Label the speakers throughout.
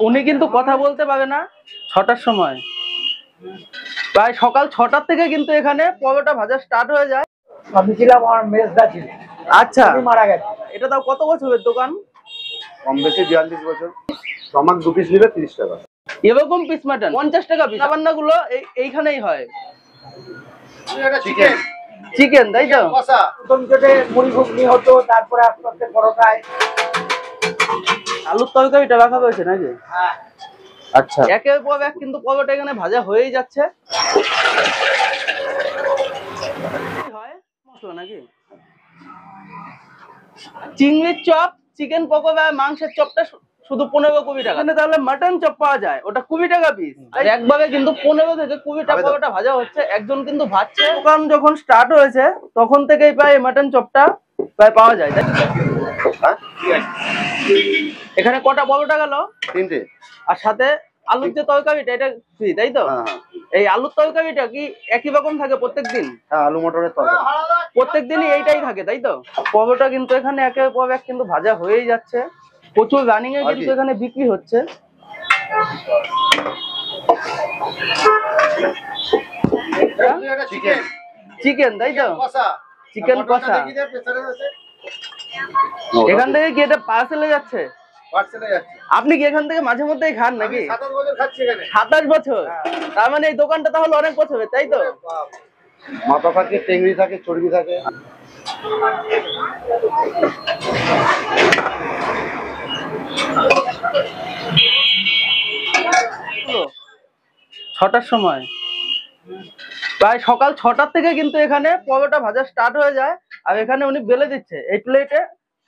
Speaker 1: উনি কিন্তু কথা বলতে পারে না। 6টার সময়, প্রায় সকাল 6টার থেকে কিন্তু এখানে পরোটা ভাজা স্টার্ট হয়ে যায়।
Speaker 2: আমি ছিলাম, আমার মেজদা ছিল।
Speaker 1: আচ্ছা,
Speaker 2: উনি মারা গেছে।
Speaker 1: এটা তাও কত বছরের দোকান?
Speaker 3: কম বেশি 42 বছর। আমার 2 পিস নিলে 30 টাকা।
Speaker 1: এরকম পিস মাটন 50 টাকা পিস। রান্না গুলো এইখানেই হয়।
Speaker 3: চিকেন
Speaker 1: চিকেন, তাই তো?
Speaker 2: প্রথম থেকে মুড়ি ঘুগনি হতো, তারপরে আস্তে আস্তে পরোটায়।
Speaker 1: আলুর তরকারিটা রাখা হয়েছে নাকি?
Speaker 2: হ্যাঁ।
Speaker 1: আচ্ছা, একের পর এক কিন্তু পরোটা এখানে ভাজা হয়েই যাচ্ছে। মশলা নাকি? চিংড়ির চপ, চিকেন পকোড়া, মাংসের চপটা শুধু 15-20 টাকা। তাহলে মাটন চপ পাওয়া যায়, ওটা 20 টাকা পিস। আর একবারে কিন্তু 15 থেকে 20টা পরোটা ভাজা হচ্ছে। একজন কিন্তু ভাজছে। দোকান যখন স্টার্ট হয়েছে তখন থেকেই প্রায় মাটন চপটা প্রায় পাওয়া যায়। এখানে কটা পরোটা গেল?
Speaker 3: 3টে।
Speaker 1: আর সাথে আলুর যে তরকারিটা, এটা ফ্রি, তাই তো? এই আলুর তরকারিটা কি একই রকম থাকে প্রত্যেকদিন?
Speaker 3: হ্যাঁ, আলু মটরের তরকারি
Speaker 1: প্রত্যেকদিনই এইটাই থাকে, তাই তো? পরোটা কিন্তু এখানে একের পর এক কিন্তু ভাজা হয়েই যাচ্ছে। প্রচুর রানিং এ কিন্তু এখানে বিক্রি হচ্ছে।
Speaker 3: চিকেন
Speaker 1: চিকেন, তাই তো? চিকেন কষা। এখান থেকে কি এটা পার্সেলে যাচ্ছে? আপনি কি এখান থেকে মাঝে মধ্যেই খান নাকি? 27 বছর? তার মানে এই দোকানটা তাহলে অনেক বছরের, তাই তো?
Speaker 3: মাথা থাকে, টেংরি থাকে, চর্বি থাকে।
Speaker 1: ছটার সময়, প্রায় সকাল 6টার থেকে কিন্তু এখানে পরোটা ভাজা স্টার্ট হয়ে যায়। আর এখানে উনি বেলে দিচ্ছে, এই প্লেটে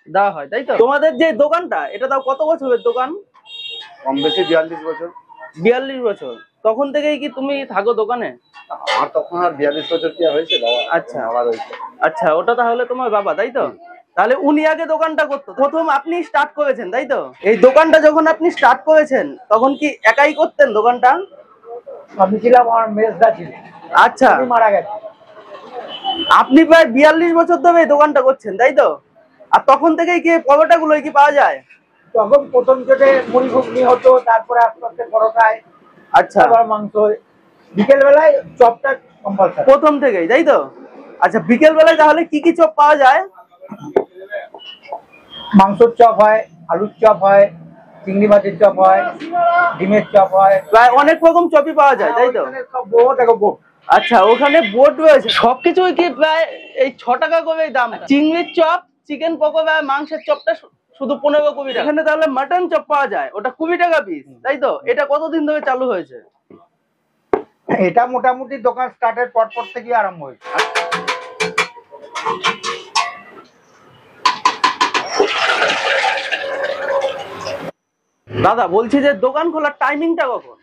Speaker 1: দেওয়া হয়, তাই তো? তোমাদের যে দোকানটা, এটা তাও কত বছরের দোকান?
Speaker 3: কম বেশি 42 বছর।
Speaker 1: 42 বছর? তখন থেকেই কি তুমি থাকো দোকানে?
Speaker 3: আমার তখন আর 42 বছর কি হয়েছে বাবা?
Speaker 1: আচ্ছা,
Speaker 3: আবার হয়েছে।
Speaker 1: আচ্ছা, ওটা তাহলে তোমার বাবা, তাই তো? তাহলে উনি আগে দোকানটা করতো, প্রথম আপনি স্টার্ট করেছেন, তাই তো? এই দোকানটা যখন আপনি স্টার্ট করেছেন তখন কি একাই করতেন দোকানটা?
Speaker 2: আমি ছিলাম, আমার মেজদা ছিল।
Speaker 1: আচ্ছা,
Speaker 2: উনি মারা গেছে।
Speaker 1: আপনি প্রায় 42 বছর ধরে এই দোকানটা করছেন, তাই তো? আর তখন থেকেই কি পরোটা গুলো কি পাওয়া যায়?
Speaker 2: তখন প্রথম থেকে মুড়ি ঘুগনি হতো, তারপরে আস্তে আস্তে পরোটায়।
Speaker 1: আচ্ছা,
Speaker 2: আবার মাংস। বিকেল বেলায় চপটা কম্পালসারি।
Speaker 1: প্রথম থেকেই, তাই তো? আচ্ছা, বিকেল বেলায় তাহলে কি কি চপ পাওয়া যায়?
Speaker 2: মাংসের চপ হয়, আলুর চপ হয়, চিংড়ি মাছের চপ হয়, ডিমের চপ হয়।
Speaker 1: প্রায় অনেক রকম চপই পাওয়া যায়, তাই তো?
Speaker 2: সব বোট, দেখো বোট।
Speaker 1: আচ্ছা, ওখানে বোর্ড রয়েছে। সবকিছুই কি প্রায় এই 6 টাকা করেই দাম? চিংড়ির চপ, চিকেন পকোড়া, মাংসের চপটা শুধু 15-20 টাকা। এখানে তাহলে মাটন চপ পাওয়া যায়, ওটা 20 টাকা পিস, তাই তো? এটা কতদিন ধরে চালু হয়েছে?
Speaker 2: এটা মোটামুটি দোকান স্টার্টের পর থেকে আরম্ভ হয়েছে।
Speaker 1: দাদা, বলছি যে দোকান খোলার টাইমিংটা কখন?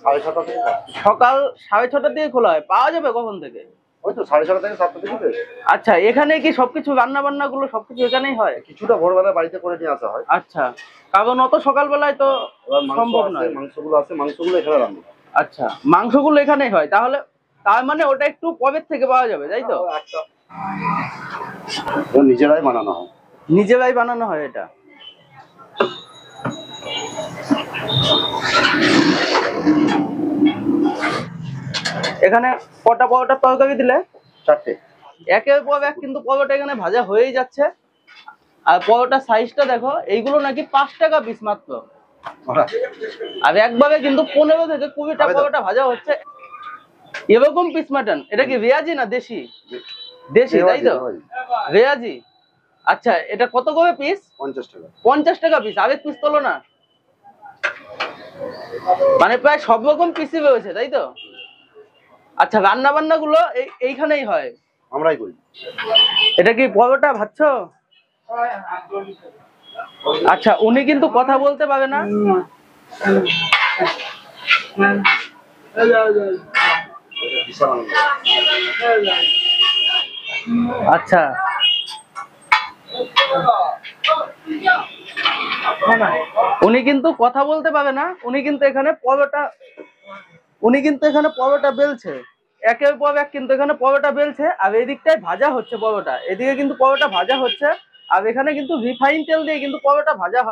Speaker 3: 6:30 থেকে।
Speaker 1: সকাল 6:30 দিয়ে খোলা হয়, পাওয়া যাবে কখন থেকে?
Speaker 3: ওই তো 6:30 থেকে 7টা থেকে।
Speaker 1: আচ্ছা, এখানে কি সবকিছু রান্না বান্না গুলো সবকিছু এখানেই হয়?
Speaker 3: কিছুটা ভোরবেলা বাড়িতে করে নিয়ে আসা হয়।
Speaker 1: আচ্ছা, কারণ অত সকালবেলায় তো সম্ভব নয়।
Speaker 3: মাংসগুলো আছে, মাংসগুলো এখানে রান্না।
Speaker 1: আচ্ছা, মাংসগুলো এখানেই হয়, তাহলে তার মানে ওটা একটু পরের থেকে পাওয়া যাবে, তাই তো?
Speaker 3: নিজেরাই বানানো হয়।
Speaker 1: নিজেরাই বানানো হয় এটা। এখানে কটা পরোটার তরকারি দিলে?
Speaker 3: 4টে।
Speaker 1: একের পর এক কিন্তু পরোটা এখানে ভাজা হয়েই যাচ্ছে। আর পরোটার সাইজটা দেখো, এইগুলো নাকি 5 টাকা পিস মাত্র। আর একবারে কিন্তু 15 থেকে 20টা পরোটা ভাজা হচ্ছে। এরকম পিস মাটন, এটা কি রেয়াজি না দেশি? দেশি, তাই তো? রেয়াজি। আচ্ছা, এটা কত করে পিস?
Speaker 3: 50 টাকা।
Speaker 1: 50 টাকা পিস? আগে পিস তোলো না, মানে প্রায় সব রকম পিসই রয়েছে, তাই তো? আচ্ছা, রান্না বান্না গুলো এইখানেই হয়?
Speaker 3: আমরাই করি।
Speaker 1: এটা কি পরোটা ভাজছো? আচ্ছা, উনি কিন্তু কথা বলতে পারে না। আচ্ছা, উনি কিন্তু কথা বলতে পারে না। উনি কিন্তু এখানে পরোটা বেলছে, একের পর এক কিন্তু এখানে পরোটা বেলছে। আর এই দিকটায় ভাজা হচ্ছে পরোটা, এদিকে কিন্তু পরোটা ভাজা হচ্ছে। আর এখানে কিন্তু রিফাইন তেল দিয়ে কিন্তু পরোটা ভাজা হয়।